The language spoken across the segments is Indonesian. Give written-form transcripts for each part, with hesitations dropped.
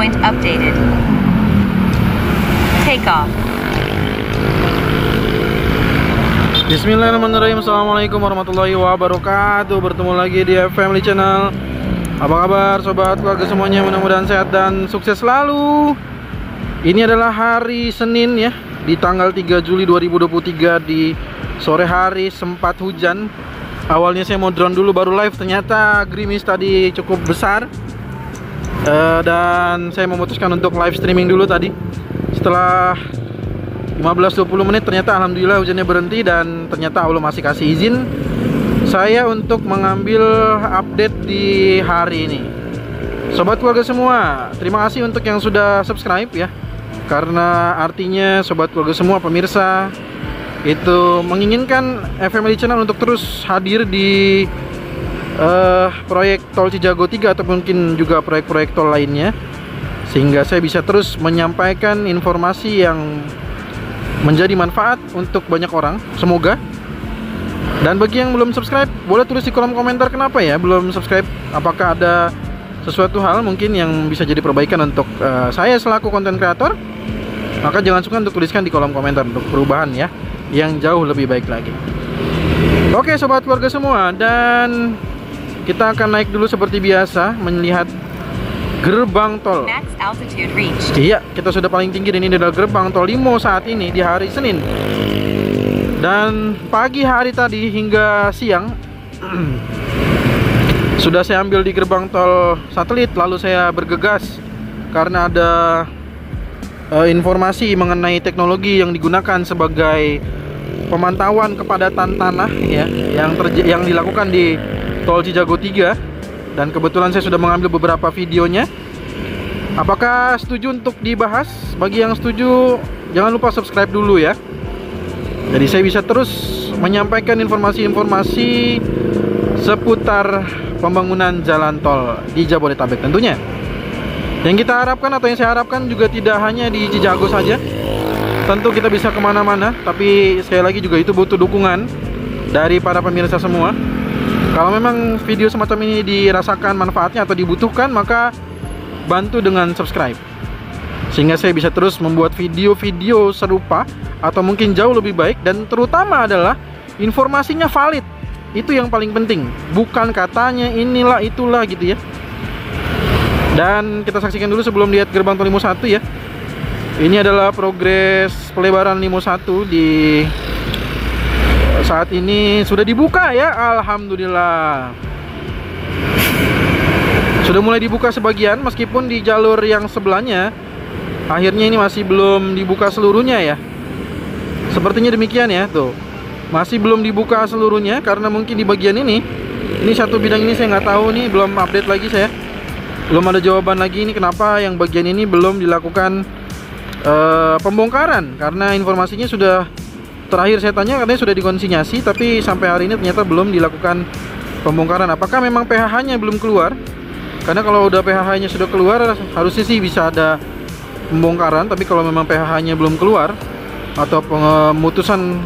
point updated. Take off. Bismillahirrahmanirrahim. Assalamualaikum warahmatullahi wabarakatuh. Bertemu lagi di Family Channel. Apa kabar sobat keluarga semuanya? Mudah-mudahan sehat dan sukses selalu. Ini adalah hari Senin ya, di tanggal 3 Juli 2023 di sore hari, sempat hujan. Awalnya saya mau drone dulu baru live, ternyata gerimis tadi cukup besar. Dan saya memutuskan untuk live streaming dulu tadi. Setelah 15-20 menit ternyata alhamdulillah hujannya berhenti, dan ternyata Allah masih kasih izin saya untuk mengambil update di hari ini. Sobat keluarga semua, terima kasih untuk yang sudah subscribe ya, karena artinya sobat keluarga semua, pemirsa itu menginginkan Family Channel untuk terus hadir di proyek Tol Cijago 3 atau mungkin juga proyek-proyek tol lainnya, sehingga saya bisa terus menyampaikan informasi yang menjadi manfaat untuk banyak orang, semoga. Dan bagi yang belum subscribe, boleh tulis di kolom komentar kenapa ya belum subscribe. Apakah ada sesuatu hal mungkin yang bisa jadi perbaikan untuk saya selaku konten kreator? Maka jangan sungkan untuk tuliskan di kolom komentar untuk perubahan ya, yang jauh lebih baik lagi. Oke sobat keluarga semua, dan kita akan naik dulu seperti biasa melihat gerbang tol. Max altitude reached. Iya, kita sudah paling tinggi, dan ini adalah gerbang tol Limo saat ini di hari Senin. Dan pagi hari tadi hingga siang sudah saya ambil di gerbang tol satelit, lalu saya bergegas karena ada informasi mengenai teknologi yang digunakan sebagai pemantauan kepadatan tanah ya, yang dilakukan di Tol Cijago 3. Dan kebetulan saya sudah mengambil beberapa videonya. Apakah setuju untuk dibahas? Bagi yang setuju, jangan lupa subscribe dulu ya. Jadi saya bisa terus menyampaikan informasi-informasi seputar pembangunan jalan tol di Jabodetabek tentunya. Yang kita harapkan atau yang saya harapkan juga tidak hanya di Cijago saja. Tentu kita bisa kemana-mana, tapi sekali lagi juga itu butuh dukungan dari para pemirsa semua. Kalau memang video semacam ini dirasakan manfaatnya atau dibutuhkan, maka bantu dengan subscribe, sehingga saya bisa terus membuat video-video serupa atau mungkin jauh lebih baik, dan terutama adalah informasinya valid. Itu yang paling penting, bukan katanya inilah itulah gitu ya. Dan kita saksikan dulu sebelum lihat gerbang tol Limo 1 ya. Ini adalah progres pelebaran Limo 1 di saat ini sudah dibuka ya, alhamdulillah. Sudah mulai dibuka sebagian, meskipun di jalur yang sebelahnya akhirnya ini masih belum dibuka seluruhnya ya. Sepertinya demikian ya, tuh. Masih belum dibuka seluruhnya karena mungkin di bagian ini satu bidang ini saya nggak tahu nih, belum update lagi saya. Belum ada jawaban lagi ini kenapa yang bagian ini belum dilakukan pembongkaran, karena informasinya sudah terakhir saya tanya katanya sudah dikonsinyasi, tapi sampai hari ini ternyata belum dilakukan pembongkaran. Apakah memang PHH-nya belum keluar? Karena kalau udah PHH-nya sudah keluar, harusnya sih bisa ada pembongkaran. Tapi kalau memang PHH-nya belum keluar atau pemutusan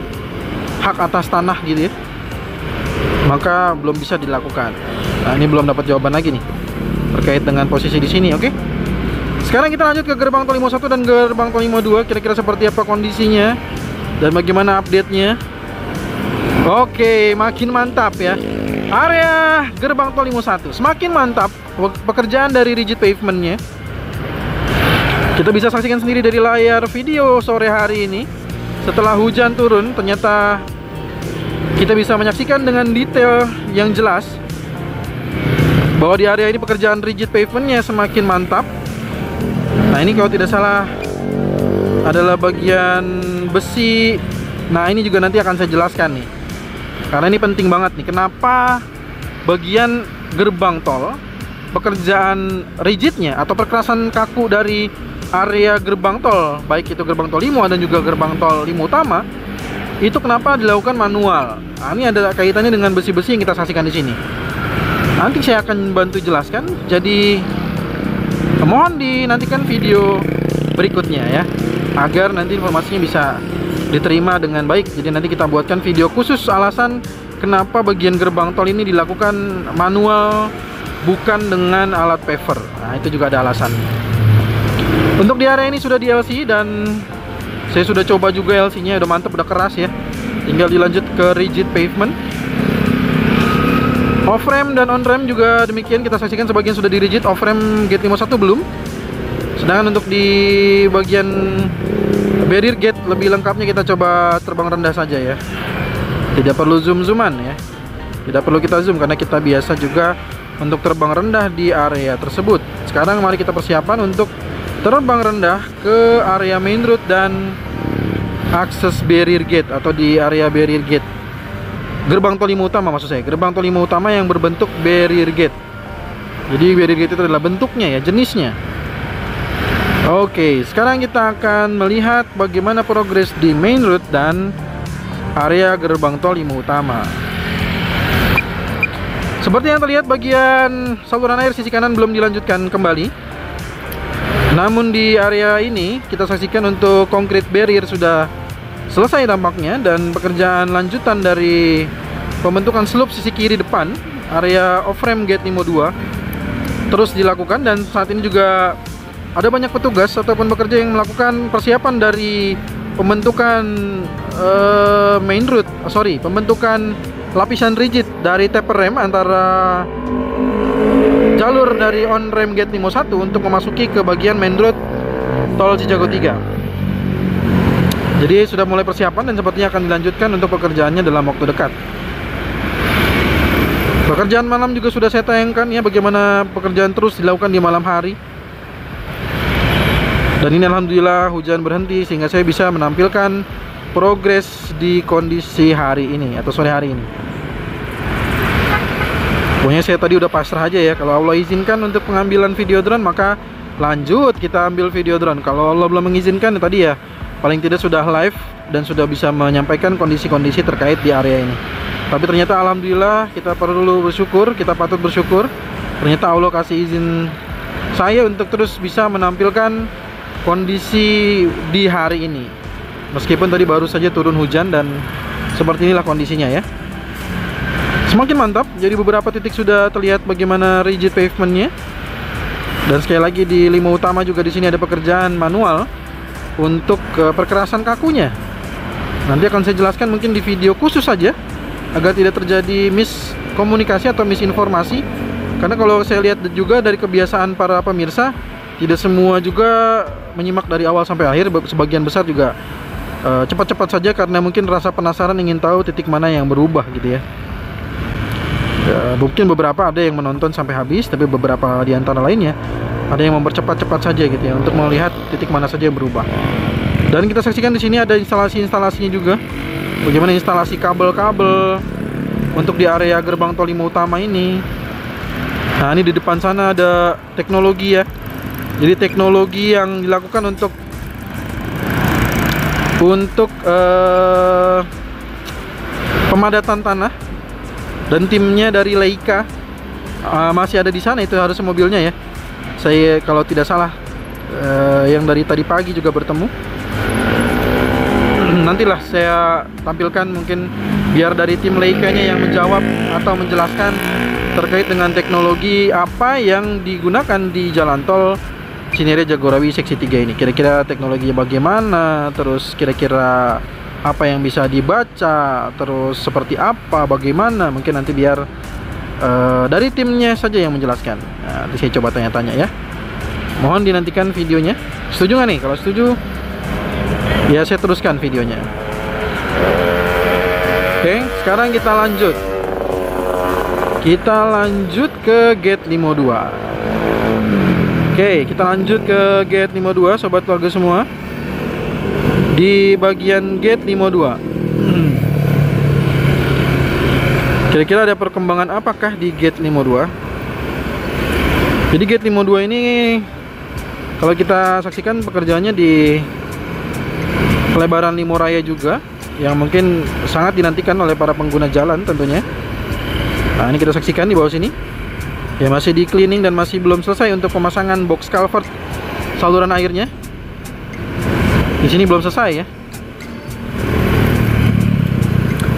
hak atas tanah gitu ya, maka belum bisa dilakukan. Nah, ini belum dapat jawaban lagi nih terkait dengan posisi di sini. Oke. Sekarang kita lanjut ke gerbang tol Limo 1 dan gerbang tol Limo 2. Kira-kira seperti apa kondisinya dan bagaimana update-nya. Oke, makin mantap ya. Area gerbang tol Limo 1 semakin mantap pekerjaan dari rigid pavement-nya. Kita bisa saksikan sendiri dari layar video sore hari ini. Setelah hujan turun, ternyata kita bisa menyaksikan dengan detail yang jelas bahwa di area ini pekerjaan rigid pavement-nya semakin mantap. Nah, ini kalau tidak salah adalah bagian besi. Nah, ini juga nanti akan saya jelaskan nih, karena ini penting banget nih. Kenapa bagian gerbang tol, pekerjaan rigidnya atau perkerasan kaku dari area gerbang tol, baik itu gerbang tol Limo dan juga gerbang tol Limo Utama, itu kenapa dilakukan manual? Nah, ini ada kaitannya dengan besi-besi yang kita saksikan di sini. Nanti saya akan bantu jelaskan. Jadi mohon dinantikan video berikutnya ya, agar nanti informasinya bisa diterima dengan baik. Jadi nanti kita buatkan video khusus alasan kenapa bagian gerbang tol ini dilakukan manual bukan dengan alat paver. Nah, itu juga ada alasan. Untuk di area ini sudah di LC dan saya sudah coba juga LC-nya, udah mantep, udah keras ya. Tinggal dilanjut ke rigid pavement. Off-ramp dan on-ramp juga demikian, kita saksikan sebagian sudah di rigid, off-ramp gate 51 belum. Sedangkan untuk di bagian barrier gate lebih lengkapnya kita coba terbang rendah saja ya. Tidak perlu zoom-zooman ya. Tidak perlu kita zoom karena kita biasa juga untuk terbang rendah di area tersebut. Sekarang mari kita persiapan untuk terbang rendah ke area main road dan akses barrier gate atau di area barrier gate. Gerbang tol 5 utama maksud saya, gerbang tol 5 utama yang berbentuk barrier gate. Jadi barrier gate itu adalah bentuknya ya, jenisnya. Oke, sekarang kita akan melihat bagaimana progres di main road dan area gerbang tol 5 utama. Seperti yang terlihat, bagian saluran air sisi kanan belum dilanjutkan kembali. Namun di area ini kita saksikan untuk concrete barrier sudah selesai tampaknya, dan pekerjaan lanjutan dari pembentukan slope sisi kiri depan area off-ramp gate 52 terus dilakukan, dan saat ini juga ada banyak petugas ataupun pekerja yang melakukan persiapan dari pembentukan pembentukan lapisan rigid dari taper rem antara jalur dari on ramp gate 51 untuk memasuki ke bagian main road tol Cijago 3. Jadi sudah mulai persiapan dan sepertinya akan dilanjutkan untuk pekerjaannya dalam waktu dekat. Pekerjaan malam juga sudah saya tayangkan ya, bagaimana pekerjaan terus dilakukan di malam hari. Dan ini alhamdulillah hujan berhenti sehingga saya bisa menampilkan progres di kondisi hari ini atau sore hari ini. Pokoknya saya tadi udah pasrah aja ya, kalau Allah izinkan untuk pengambilan video drone maka lanjut kita ambil video drone. Kalau Allah belum mengizinkan ya tadi ya, paling tidak sudah live dan sudah bisa menyampaikan kondisi-kondisi terkait di area ini. Tapi ternyata alhamdulillah kita perlu bersyukur, kita patut bersyukur. Ternyata Allah kasih izin saya untuk terus bisa menampilkan kondisi di hari ini. Meskipun tadi baru saja turun hujan dan seperti inilah kondisinya ya. Semakin mantap, jadi beberapa titik sudah terlihat bagaimana rigid pavementnya. Dan sekali lagi di 5 utama juga di sini ada pekerjaan manual untuk perkerasan kakunya. Nanti akan saya jelaskan mungkin di video khusus saja agar tidak terjadi miskomunikasi atau misinformasi. Karena kalau saya lihat juga dari kebiasaan para pemirsa, tidak semua juga menyimak dari awal sampai akhir. Sebagian besar juga cepat-cepat saja karena mungkin rasa penasaran ingin tahu titik mana yang berubah gitu ya. Mungkin beberapa ada yang menonton sampai habis, tapi beberapa di antara lainnya ada yang mempercepat-cepat saja gitu ya untuk melihat titik mana saja yang berubah. Dan kita saksikan di sini ada instalasinya juga. Bagaimana instalasi kabel-kabel untuk di area gerbang tol 5 utama ini. Nah, ini di depan sana ada teknologi ya. Jadi teknologi yang dilakukan untuk pemadatan tanah, dan timnya dari Leica masih ada di sana, itu harusnya mobilnya ya. Saya kalau tidak salah yang dari tadi pagi juga bertemu. Nantilah saya tampilkan mungkin biar dari tim Leica-nya yang menjawab atau menjelaskan terkait dengan teknologi apa yang digunakan di jalan tol Cinere Jagorawi seksi 3 ini. Kira-kira teknologinya bagaimana, terus kira-kira apa yang bisa dibaca, terus seperti apa, bagaimana, mungkin nanti biar dari timnya saja yang menjelaskan. Nah, nanti saya coba tanya-tanya ya. Mohon dinantikan videonya. Setuju nggak nih? Kalau setuju, ya saya teruskan videonya. Oke, sekarang kita lanjut. Kita lanjut ke gate 52. Oke, kita lanjut ke gate 52, sobat keluarga semua. Di bagian gate 52. Kira-kira ada perkembangan apakah di gate 52? Jadi gate 52 ini kalau kita saksikan pekerjaannya di pelebaran Limo Raya juga, yang mungkin sangat dinantikan oleh para pengguna jalan tentunya. Nah, ini kita saksikan di bawah sini. Ya, masih di cleaning dan masih belum selesai untuk pemasangan box culvert saluran airnya. Di sini belum selesai ya.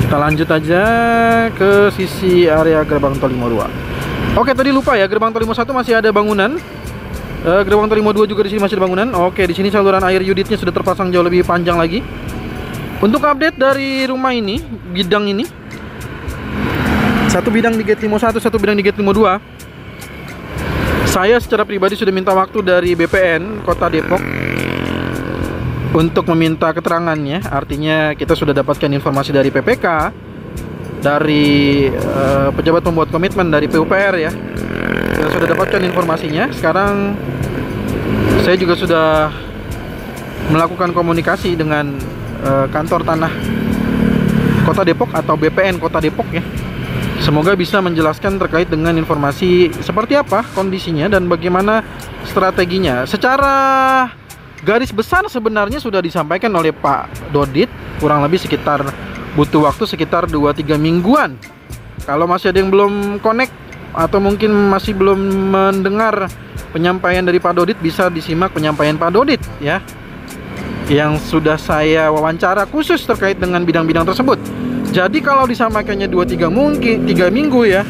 Kita lanjut aja ke sisi area gerbang tol 52. Oke, tadi lupa ya, gerbang tol 51 masih ada bangunan Gerbang tol Limo 2 juga di sini masih ada bangunan. Oke, di sini saluran air unitnya sudah terpasang jauh lebih panjang lagi. Untuk update dari rumah ini, bidang ini, satu bidang di gate Limo 1, satu bidang di gate Limo 2. Saya secara pribadi sudah minta waktu dari BPN Kota Depok untuk meminta keterangannya. Artinya kita sudah dapatkan informasi dari PPK, dari pejabat pembuat komitmen dari PUPR ya. Kita sudah dapatkan informasinya. Sekarang saya juga sudah melakukan komunikasi dengan kantor tanah Kota Depok atau BPN Kota Depok ya. Semoga bisa menjelaskan terkait dengan informasi seperti apa kondisinya dan bagaimana strateginya. Secara garis besar sebenarnya sudah disampaikan oleh Pak Dodit, kurang lebih sekitar butuh waktu sekitar 2-3 mingguan. Kalau masih ada yang belum connect atau mungkin masih belum mendengar penyampaian dari Pak Dodit, bisa disimak penyampaian Pak Dodit ya, yang sudah saya wawancara khusus terkait dengan bidang-bidang tersebut. Jadi kalau disampaikannya 2-3 mungkin 3 minggu ya,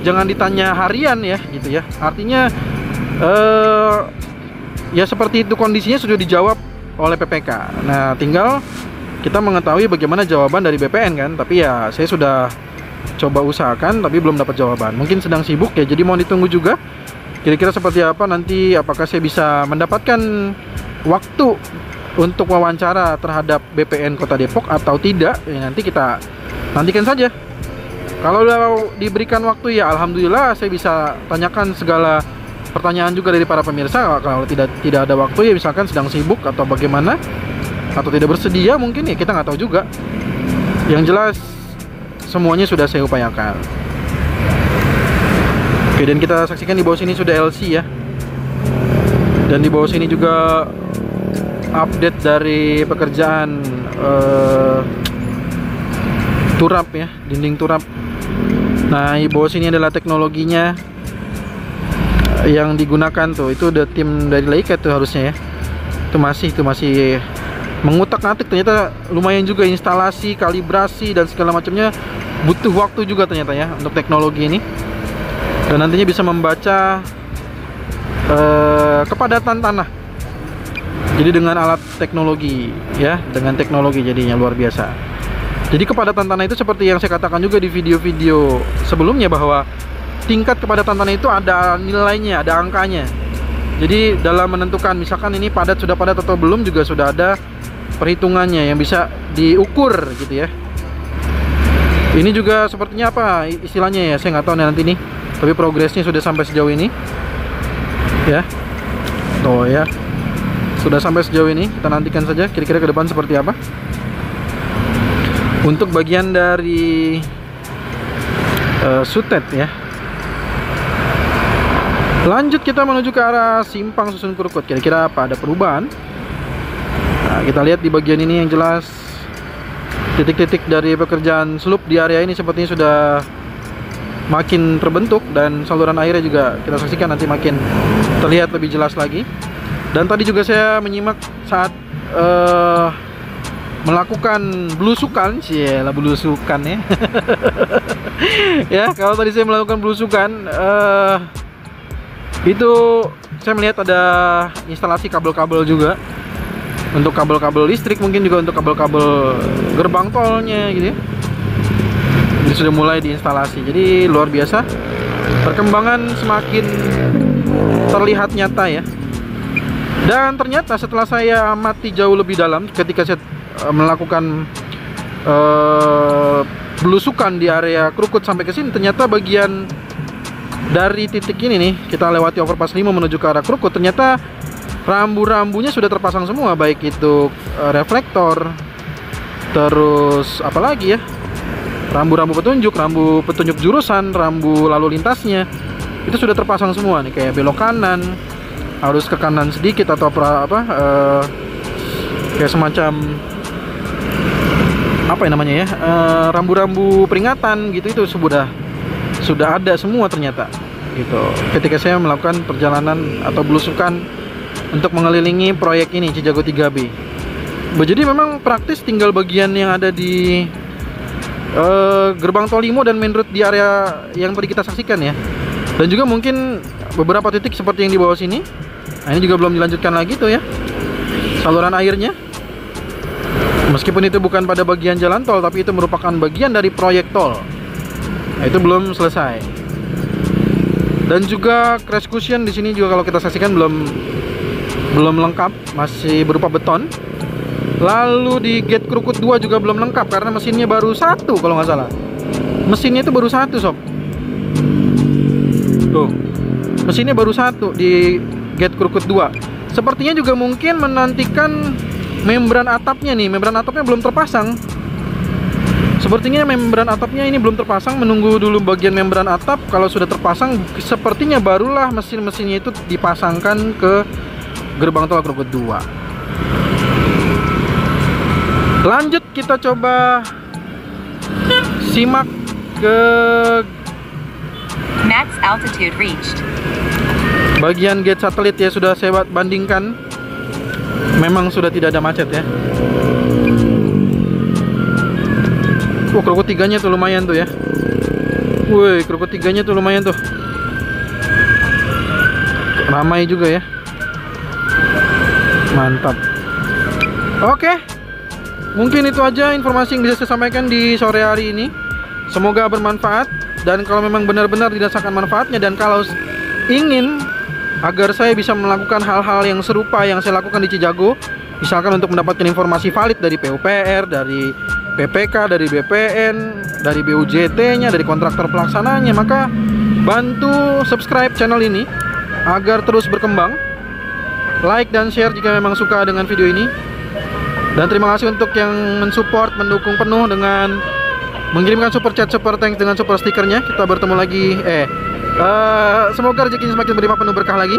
jangan ditanya harian ya gitu ya. Artinya ya seperti itu kondisinya sudah dijawab oleh PPK. Nah, tinggal kita mengetahui bagaimana jawaban dari BPN kan. Tapi ya saya sudah coba usahakan tapi belum dapat jawaban. Mungkin sedang sibuk ya, jadi mohon ditunggu juga. Kira-kira seperti apa nanti, apakah saya bisa mendapatkan waktu untuk wawancara terhadap BPN Kota Depok atau tidak ya, nanti kita nantikan saja. Kalau diberikan waktu ya alhamdulillah saya bisa tanyakan segala pertanyaan juga dari para pemirsa. Kalau tidak ada waktu ya misalkan sedang sibuk atau bagaimana atau tidak bersedia mungkin ya kita nggak tahu juga. Yang jelas semuanya sudah saya upayakan. Oke, dan kita saksikan di bawah sini sudah LC ya. Dan di bawah sini juga update dari pekerjaan turap ya, dinding turap. Nah, di bawah sini adalah teknologinya yang digunakan tuh. Itu udah tim dari Leica tuh harusnya ya. Itu masih mengutak-atik, ternyata lumayan juga instalasi, kalibrasi dan segala macamnya butuh waktu juga ternyata ya untuk teknologi ini. Dan nantinya bisa membaca kepadatan tanah. Jadi dengan alat teknologi ya, dengan teknologi jadinya luar biasa. Jadi kepadatan tanah itu seperti yang saya katakan juga di video-video sebelumnya, bahwa tingkat kepadatan tanah itu ada nilainya, ada angkanya. Jadi dalam menentukan misalkan ini padat, sudah padat atau belum, juga sudah ada perhitungannya yang bisa diukur gitu ya. Ini juga sepertinya apa istilahnya ya, saya nggak tahu nanti nih. Tapi progresnya sudah sampai sejauh ini ya. Tuh ya, sudah sampai sejauh ini. Kita nantikan saja kira-kira ke depan seperti apa. Untuk bagian dari Sutet ya. Lanjut kita menuju ke arah Simpang Susun Krukut. Kira-kira apa, ada perubahan? Nah, kita lihat di bagian ini yang jelas titik-titik dari pekerjaan slup di area ini sepertinya sudah makin terbentuk, dan saluran airnya juga kita saksikan nanti makin terlihat lebih jelas lagi. Dan tadi juga saya menyimak saat melakukan belusukan, belusukan ya. Ya, kalau tadi saya melakukan belusukan, itu saya melihat ada instalasi kabel-kabel juga untuk kabel-kabel listrik, mungkin juga untuk kabel-kabel gerbang tolnya gitu ya. Jadi sudah mulai diinstalasi. Jadi luar biasa, perkembangan semakin terlihat nyata ya. Dan ternyata setelah saya amati jauh lebih dalam ketika saya melakukan belusukan di area Krukut sampai ke sini, ternyata bagian dari titik ini nih, kita lewati overpass 5 menuju ke arah Krukut, ternyata rambu-rambunya sudah terpasang semua, baik itu reflektor, terus apalagi ya, rambu-rambu petunjuk jurusan, rambu lalu lintasnya itu sudah terpasang semua nih, kayak belok kanan harus ke kanan sedikit atau kayak semacam apa ya namanya ya, rambu-rambu peringatan gitu, itu sudah ada semua ternyata gitu ketika saya melakukan perjalanan atau belusukan untuk mengelilingi proyek ini Cijago 3B. Jadi memang praktis, tinggal bagian yang ada di gerbang tol Limo dan main road di area yang tadi kita saksikan ya. Dan juga mungkin beberapa titik seperti yang di bawah sini Nah, ini juga belum dilanjutkan lagi tuh ya, saluran airnya. Meskipun itu bukan pada bagian jalan tol, tapi itu merupakan bagian dari proyek tol. Nah, itu belum selesai. Dan juga crash cushion di sini juga kalau kita saksikan belum lengkap, masih berupa beton. Lalu di gate Krukut 2 juga belum lengkap karena mesinnya baru satu kalau nggak salah. Mesinnya itu baru satu, sob. Tuh, mesinnya baru satu di gate Krukut 2. Sepertinya juga mungkin menantikan membran atapnya nih. Membran atapnya belum terpasang. Sepertinya membran atapnya ini belum terpasang, menunggu dulu bagian membran atap. Kalau sudah terpasang, sepertinya barulah mesin-mesinnya itu dipasangkan ke gerbang tol Krukut 2. Lanjut kita coba simak ke Max altitude reached. bagian gate satelit ya. Sudah saya bandingkan, memang sudah tidak ada macet ya. Krukut 3-nya tuh lumayan tuh ya. Woi, Krukut 3-nya tuh lumayan tuh. Ramai juga ya. Mantap. Oke. Mungkin itu aja informasi yang bisa saya sampaikan di sore hari ini. Semoga bermanfaat. Dan kalau memang benar-benar dirasakan manfaatnya, dan kalau ingin agar saya bisa melakukan hal-hal yang serupa yang saya lakukan di Cijago, misalkan untuk mendapatkan informasi valid dari PUPR, dari PPK, dari BPN, dari BUJT-nya, dari kontraktor pelaksananya, maka bantu subscribe channel ini agar terus berkembang. Like dan share jika memang suka dengan video ini. Dan terima kasih untuk yang mensupport, mendukung penuh dengan mengirimkan super chat, super thanks dengan super stikernya. Kita bertemu lagi. Semoga rezekinya semakin berlimpah penuh berkah lagi.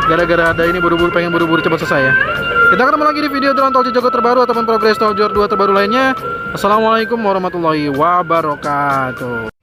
Gara-gara ada ini pengen buru-buru cepat selesai ya. Kita ketemu lagi di video drone tol Cijago terbaru ataupun progres tol Jor 2 terbaru lainnya. Assalamualaikum warahmatullahi wabarakatuh.